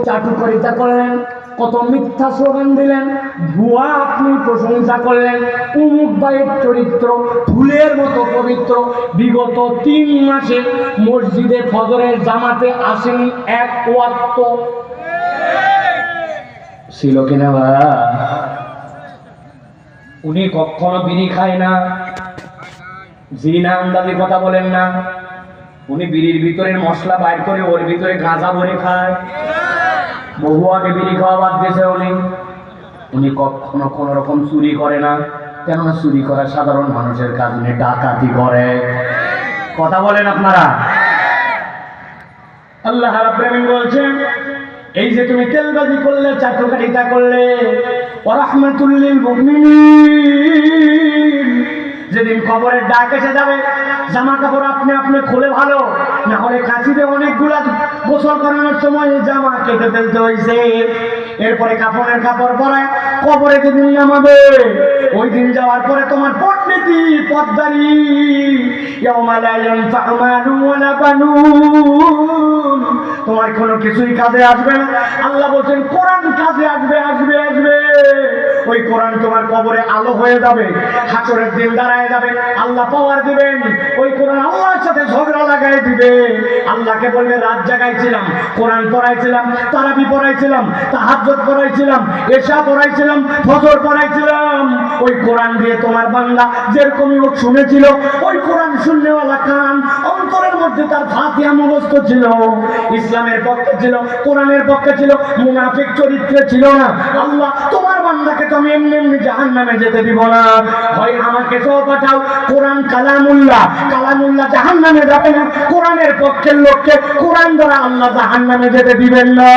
চাটুকারিতা করলেন, কত মিথ্যা স্লোগান দিলেন, ভুয়া আপনি প্রশংসা করলেন। উমুক ভাইয়ের চরিত্র ফুলের মতো পবিত্র, বিগত 3 মাসে মসজিদে ফজরের জামাতে আসেনি এক ওয়াক্ত। ছিল কিনা ভাই? উনি কখনো বিড়ি খায় না, জিনা আন্দাজি কথা বলেন না। উনি বিড়ির ভিতরের মশলা বাইর করে ওর ভিতরে গাঁজা ভরে খায়। বহু আগে বিড়ি খাওয়া বাদ দিয়েছে উনি কখনো কোন রকম চুরি করে না, কেননা চুরি করা সাধারণ মানুষের কাজ, উনি ডাকাতি করে। কথা বলেন আপনারা? আল্লাহ রাব্বুল আলামিন বলছেন, এই যে তুমি তেলবাজি করলে, চাটুকারিতা করলে, ওয়া রাহমাতুল লিল মুমিনিন, যেদিন কবরের ডাক এসে যাবে, জামা কাপড় আপনি আপনি খুলে ভালো, না হলে কাশিতে অনেকগুলা গোসল করানোর সময় জামা কেটে ফেলতে হয়েছে। এরপরে কাপড়ের কাপড় পরায় কবরে যেদিন নামাবে, ওই দিন যাওয়ার পরে তোমার পটনীতি পদ্মারি, ইয়াউমা লা ইয়ানফা'ু মালুন ওয়ালা বানুন, তোমার কোনো কিছুই কাজে আসবে না। আল্লাহ বলছেন কোরআন কাজে আসবে, আসবে, আসবে। ওই কোরআন তোমার কবরে আলো হয়ে যাবে, হাসরের দিন দাঁড়ায় যাবে, আল্লাহ পাওয়ার দিবেন। ওই কোরআন আল্লাহর সাথে ঝগড়া লাগাই দিবে। আল্লাহকে বলবে রাত জাগাইছিলাম, কোরআন পড়াইছিলাম, তারাবি পড়াইছিলাম, তাহাজ্জুদ পড়াইছিলাম, এশা পড়াইছিলাম, ফজর পড়াইছিলাম। ওই কোরআন দিয়ে তোমার বান্দা যেরকমই হোক শুনেছিল, ওই কোরআন শুননেওয়ালা কান, অন্তরের মধ্যে তার ফাতিহা মুখস্থ ছিল, ইসলামের পক্ষে ছিল, কোরআনের পক্ষে ছিল, মুনাফিক চরিত্রে ছিল না। আল্লাহ তোমার বান্দাকে তো আমি এমনি এমনি জাহান্নামে যেতে দিব না, হয় আমাকে সহ পাঠাও। কোরআন কালামুল্লাহ, কালামুল্লাহ জাহান্নামে যাবে না, কোরআনের পক্ষের লোককে কোরআন দ্বারা আল্লাহ জাহান্নামে যেতে দিবেন না।